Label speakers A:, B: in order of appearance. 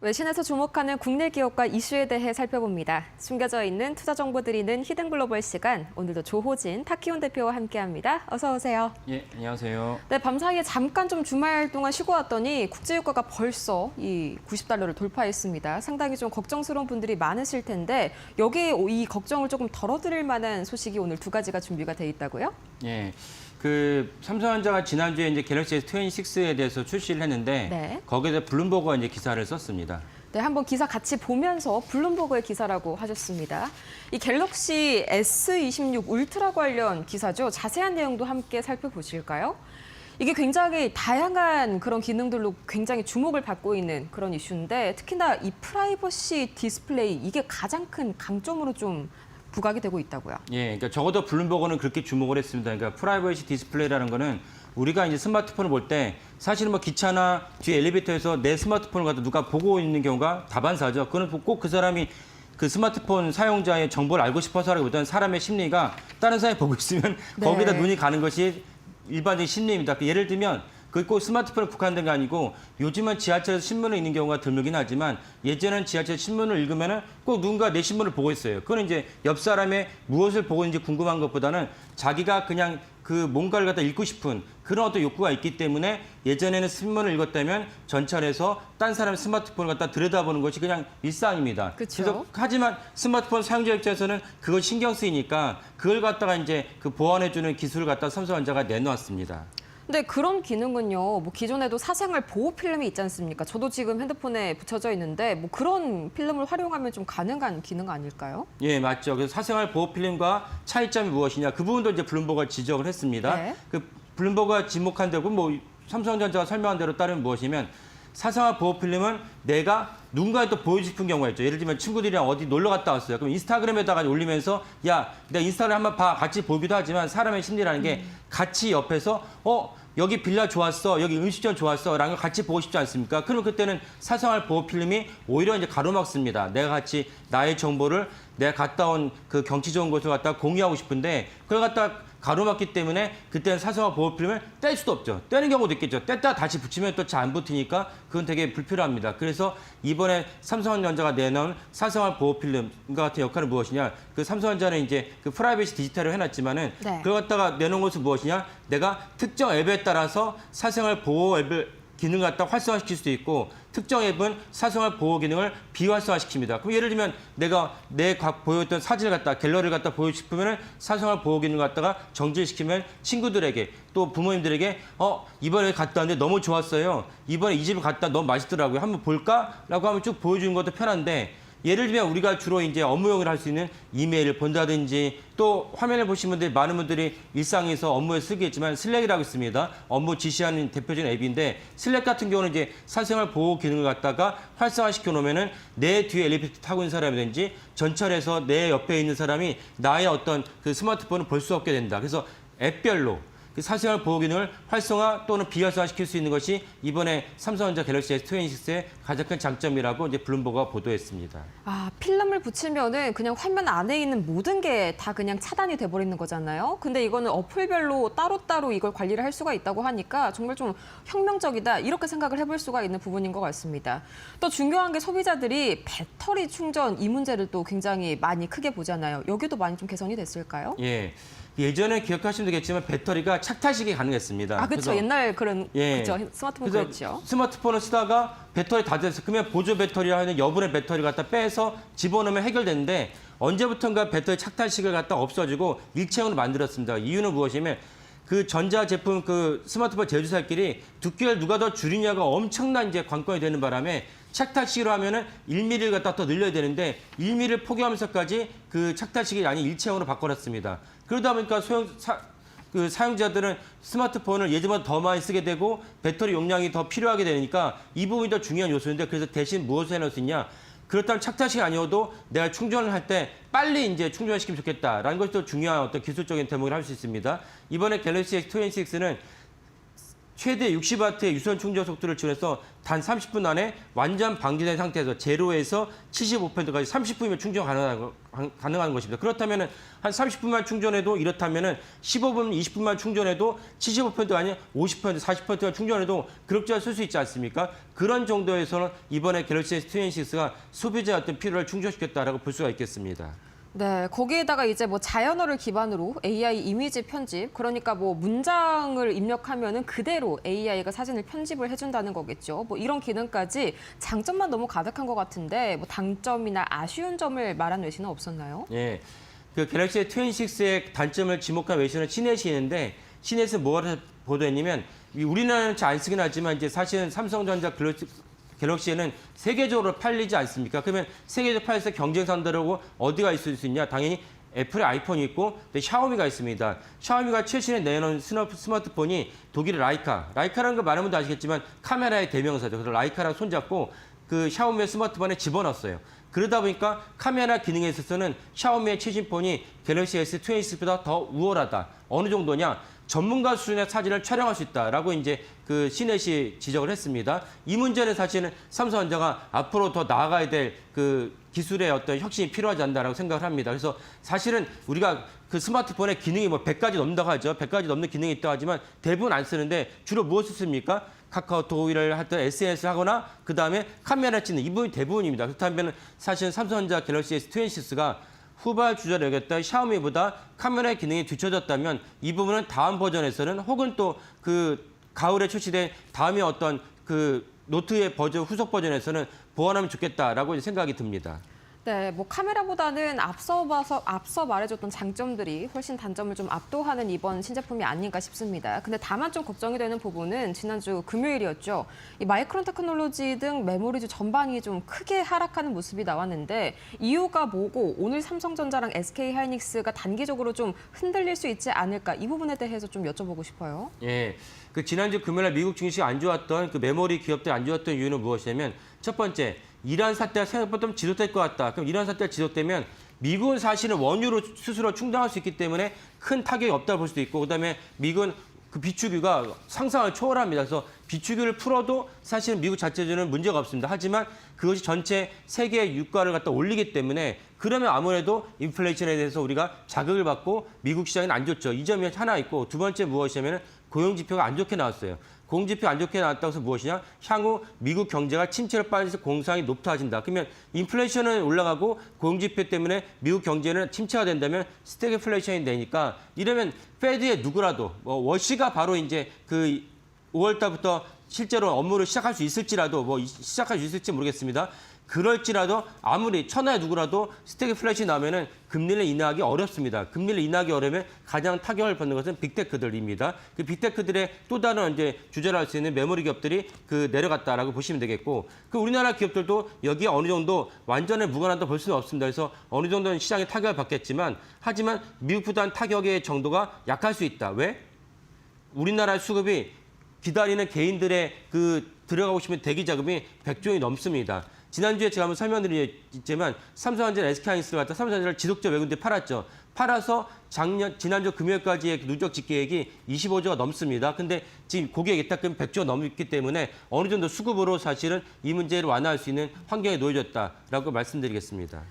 A: 외신에서 주목하는 국내 기업과 이슈에 대해 살펴봅니다. 숨겨져 있는 투자 정보 드리는 히든 글로벌 시간, 오늘도 조호진, 타키온 대표와 함께합니다. 어서 오세요.
B: 예, 안녕하세요.
A: 네, 밤사이에 잠깐 좀 주말 동안 쉬고 왔더니 국제유가가 벌써 이 90달러를 돌파했습니다. 상당히 좀 걱정스러운 분들이 많으실 텐데 여기에 이 걱정을 조금 덜어드릴 만한 소식이 오늘 두 가지가 준비가 돼 있다고요?
B: 예. 삼성전자가 지난주에 이제 갤럭시 S26에 대해서 출시를 했는데
A: 네.
B: 거기에 블룸버그가 이제 기사를 썼습니다.
A: 네, 한번 기사 같이 보면서 블룸버그의 기사라고 하셨습니다. 이 갤럭시 S26 울트라 관련 기사죠. 자세한 내용도 함께 살펴보실까요? 이게 굉장히 다양한 그런 기능들로 굉장히 주목을 받고 있는 그런 이슈인데 특히나 이 프라이버시 디스플레이 이게 가장 큰 강점으로 좀 부각이 되고 있다고요.
B: 예, 그러니까 적어도 블룸버그는 그렇게 주목을 했습니다. 그러니까 프라이버시 디스플레이라는 거는 우리가 이제 스마트폰을 볼 때 사실은 뭐 기차나 뒤에 엘리베이터에서 내 스마트폰을 갖다 누가 보고 있는 경우가 다반사죠. 그건 꼭 그 사람이 그 스마트폰 사용자의 정보를 알고 싶어서라기보다는 사람의 심리가 다른 사람이 보고 있으면
A: 네.
B: 거기다 눈이 가는 것이 일반적인 심리입니다. 예를 들면 그게 꼭 스마트폰에 국한된 게 아니고 요즘은 지하철에서 신문을 읽는 경우가 드물긴 하지만 예전에는 지하철 신문을 읽으면은 꼭 누군가 내 신문을 보고 있어요. 그건 이제 옆 사람의 무엇을 보고 있는지 궁금한 것보다는 자기가 그냥 그 뭔가를 갖다 읽고 싶은 그런 어떤 욕구가 있기 때문에 예전에는 신문을 읽었다면 전철에서 딴 사람의 스마트폰을 갖다 들여다보는 것이 그냥 일상입니다.
A: 그쵸.
B: 그래서 하지만 스마트폰 사용자 입장에서는 그걸 신경 쓰이니까 그걸 갖다가 이제 그 보완해주는 기술을 갖다 삼성전자가 내놓았습니다.
A: 근데 그런 기능은요, 뭐 기존에도 사생활 보호 필름이 있지 않습니까? 저도 지금 핸드폰에 붙여져 있는데 뭐 그런 필름을 활용하면 좀 가능한 기능 아닐까요?
B: 예, 맞죠. 그래서 사생활 보호 필름과 차이점이 무엇이냐 그 부분도 이제 블룸버그가 지적을 했습니다.
A: 네.
B: 그 블룸버그가 지목한 대로 뭐 삼성전자가 설명한 대로 따르면 무엇이면 사생활 보호 필름은 내가 누군가에 또 보여주고 싶은 경우가 있죠. 예를 들면 친구들이랑 어디 놀러 갔다 왔어요. 그럼 인스타그램에다가 올리면서 야, 내가 인스타그램 한번 봐. 같이 보기도 하지만 사람의 심리라는 게 같이 옆에서 여기 빌라 좋았어. 여기 음식점 좋았어. 라는 걸 같이 보고 싶지 않습니까? 그러면 그때는 사생활 보호 필름이 오히려 이제 가로막습니다. 내가 같이 나의 정보를 내가 갔다 온 그 경치 좋은 곳을 갖다 공유하고 싶은데 그걸 갖다 가로막기 때문에 그때는 사생활 보호 필름을 뗄 수도 없죠. 떼는 경우도 있겠죠. 뗐다 다시 붙이면 또 잘 안 붙으니까 그건 되게 불필요합니다. 그래서 이번에 삼성전자가 내놓은 사생활 보호 필름 같은 역할은 무엇이냐? 그 삼성전자는 이제 그 프라이버시 디지털을 해놨지만은
A: 네.
B: 그걸 갖다가 내놓은 것은 무엇이냐? 내가 특정 앱에 따라서 사생활 보호 앱을 기능을 갖다 활성화시킬 수도 있고 특정 앱은 사생활 보호 기능을 비활성화시킵니다. 그럼 예를 들면 내가 내 보여줬던 사진을 갖다 갤러리를 갖다 보여주고 싶으면 사생활 보호 기능을 갖다가 정지시키면 친구들에게 또 부모님들에게 이번에 갔다 왔는데 너무 좋았어요. 이번에 이 집을 갔다 너무 맛있더라고요. 한번 볼까? 라고 하면 쭉 보여주는 것도 편한데 예를 들면 우리가 주로 이제 업무용을 할 수 있는 이메일을 본다든지 또 화면에 보신 분들 많은 분들이 일상에서 업무에 쓰겠지만 슬랙이라고 있습니다. 업무 지시하는 대표적인 앱인데 슬랙 같은 경우는 이제 사생활 보호 기능을 갖다가 활성화시켜 놓으면은 내 뒤에 엘리베이터 타고 있는 사람이든지 전철에서 내 옆에 있는 사람이 나의 어떤 그 스마트폰을 볼 수 없게 된다. 그래서 앱별로 그 사생활 보호 기능을 활성화 또는 비활성화시킬 수 있는 것이 이번에 삼성전자 갤럭시 S26의 가장 큰 장점이라고 이제 블룸버그가 보도했습니다.
A: 아, 필름을 붙이면은 그냥 화면 안에 있는 모든 게 다 그냥 차단이 돼버리는 거잖아요. 근데 이거는 어플별로 따로따로 이걸 관리를 할 수가 있다고 하니까 정말 좀 혁명적이다 이렇게 생각을 해볼 수가 있는 부분인 것 같습니다. 또 중요한 게 소비자들이 배터리 충전 이 문제를 또 굉장히 많이 크게 보잖아요. 여기도 많이 좀 개선이 됐을까요?
B: 예. 예전에 기억하시면 되겠지만 배터리가 착탈식이 가능했습니다.
A: 아, 그렇죠. 옛날 그런
B: 예.
A: 그렇죠. 스마트폰
B: 그래서
A: 그랬죠.
B: 스마트폰을 쓰다가 배터리 다 됐어. 그러면 보조 배터리라 하는 여분의 배터리를 갖다 빼서 집어넣으면 해결되는데 언제부턴가 배터리 착탈식을 갖다 없어지고 일체형으로 만들었습니다. 이유는 무엇이냐면 그 전자 제품 그 스마트폰 제조사끼리 두께를 누가 더 줄이냐가 엄청난 이제 관건이 되는 바람에 착탈식으로 하면은 1mm를 갖다 더 늘려야 되는데 1mm를 포기하면서까지 그 착탈식이 아닌 일체형으로 바꿔놨습니다. 그러다 보니까 사용자들은 스마트폰을 예전보다 더 많이 쓰게 되고 배터리 용량이 더 필요하게 되니까 이 부분이 더 중요한 요소인데 그래서 대신 무엇을 해놓을 수 있냐? 그렇다면 착탈식이 아니어도 내가 충전을 할 때 빨리 이제 충전시키면 좋겠다라는 것이 또 중요한 어떤 기술적인 대목을 할 수 있습니다. 이번에 갤럭시 S26는 최대 60W의 유선 충전 속도를 지원해서 단 30분 안에 완전 방지된 상태에서 제로에서 75%까지 30분이면 충전 가능한 것입니다. 그렇다면 한 30분만 충전해도 이렇다면 15분, 20분만 충전해도 75%가 아닌 50%, 40%가 충전해도 그럭저럭 쓸 수 있지 않습니까? 그런 정도에서는 이번에 갤럭시 S26가 소비자의 어떤 필요를 충족시켰다라고 볼 수가 있겠습니다.
A: 네, 거기에다가 이제 뭐 자연어를 기반으로 AI 이미지 편집, 그러니까 뭐 문장을 입력하면은 그대로 AI가 사진을 편집을 해준다는 거겠죠. 뭐 이런 기능까지 장점만 너무 가득한 것 같은데 뭐 단점이나 아쉬운 점을 말한 외신은 없었나요?
B: 예, 그 갤럭시 S26의 단점을 지목한 외신은 시넷이 있는데 시넷은 뭐라고 보도했냐면 우리나라는 잘 안 쓰긴 하지만 이제 사실은 삼성전자 갤럭시에는 세계적으로 팔리지 않습니까? 그러면 세계적으로 팔려서 경쟁 상대로 어디가 있을 수 있냐? 당연히 애플의 아이폰이 있고 샤오미가 있습니다. 샤오미가 최신에 내놓은 스마트폰이 독일의 라이카라는 거 많은 분도 아시겠지만 카메라의 대명사죠. 그래서 라이카랑 손잡고 그 샤오미의 스마트폰에 집어넣었어요. 그러다 보니까 카메라 기능에 있어서는 샤오미의 최신 폰이 갤럭시 S26보다 더 우월하다. 어느 정도냐? 전문가 수준의 사진을 촬영할 수 있다라고 이제 그 시넷이 지적을 했습니다. 이 문제는 사실은 삼성전자가 앞으로 더 나아가야 될 그 기술의 어떤 혁신이 필요하지 않나라고 생각을 합니다. 그래서 사실은 우리가 그 스마트폰의 기능이 뭐 100가지 넘는다고 하죠. 100가지 넘는 기능이 있다고 하지만 대부분 안 쓰는데 주로 무엇을 씁니까? 카카오톡을 하든 SNS 하거나 그다음에 카메라 찍는 이 부분이 대부분입니다. 그렇다면 사실은 삼성전자 갤럭시 S26가 후발 주자를 여겼던 샤오미보다 카메라 기능이 뒤처졌다면 이 부분은 다음 버전에서는 혹은 또 그 가을에 출시된 다음에 어떤 그 노트의 버전 후속 버전에서는 보완하면 좋겠다라고 생각이 듭니다.
A: 네, 뭐 카메라보다는 앞서 말해줬던 장점들이 훨씬 단점을 좀 압도하는 이번 신제품이 아닌가 싶습니다. 근데 다만 좀 걱정이 되는 부분은 지난주 금요일이었죠. 이 마이크론 테크놀로지 등 메모리주 전반이 좀 크게 하락하는 모습이 나왔는데 이유가 뭐고 오늘 삼성전자랑 SK하이닉스가 단기적으로 좀 흔들릴 수 있지 않을까 이 부분에 대해서 좀 여쭤보고 싶어요.
B: 예, 그 지난주 금요일 미국 증시가 안 좋았던 그 메모리 기업들 안 좋았던 이유는 무엇이냐면 첫 번째 이란 사태가 생각보다 좀 지속될 것 같다. 그럼 이란 사태가 지속되면 미국은 사실은 원유로 스스로 충당할 수 있기 때문에 큰 타격이 없다고 볼 수도 있고 그다음에 미국은 그 비축유가 상상을 초월합니다. 그래서 비축유를 풀어도 사실은 미국 자체적으로는 문제가 없습니다. 하지만 그것이 전체 세계의 유가를 갖다 올리기 때문에 그러면 아무래도 인플레이션에 대해서 우리가 자극을 받고 미국 시장은 안 좋죠. 이 점이 하나 있고 두 번째 무엇이냐면 고용지표가 안 좋게 나왔어요. 공지표 안 좋게 나왔다고 해서 무엇이냐? 향후 미국 경제가 침체로 빠져서 공상이 높아진다. 그러면 인플레이션은 올라가고 공지표 때문에 미국 경제는 침체가 된다면 스태그플레이션이 되니까 이러면 페드의 누구라도 워시가 바로 이제 그 5월 달부터 실제로 업무를 시작할 수 있을지라도 시작할 수 있을지 모르겠습니다. 그럴지라도 아무리 천하의 누구라도 스태그플레이션이 나면은 금리를 인하하기 어렵습니다. 금리를 인하하기 어려우면 가장 타격을 받는 것은 빅테크들입니다. 그 빅테크들의 또 다른 이제 주제를 할 수 있는 메모리 기업들이 그 내려갔다라고 보시면 되겠고, 그 우리나라 기업들도 여기에 어느 정도 완전히 무관하다 볼 수는 없습니다. 그래서 어느 정도는 시장에 타격을 받겠지만, 하지만 미국보다는 타격의 정도가 약할 수 있다. 왜? 우리나라 수급이 기다리는 개인들의 그 들어가고 싶은 대기 자금이 100조이 넘습니다. 지난주에 제가 한번 설명드렸지만 삼성전자 SK하이닉스를 갖다 삼성전자를 지속적 외국인들이 팔았죠. 팔아서 지난주 금요일까지의 누적 직계액이 25조가 넘습니다. 근데 지금 고객이 딱 100조 넘기 때문에 어느 정도 수급으로 사실은 이 문제를 완화할 수 있는 환경에 놓여졌다라고 말씀드리겠습니다.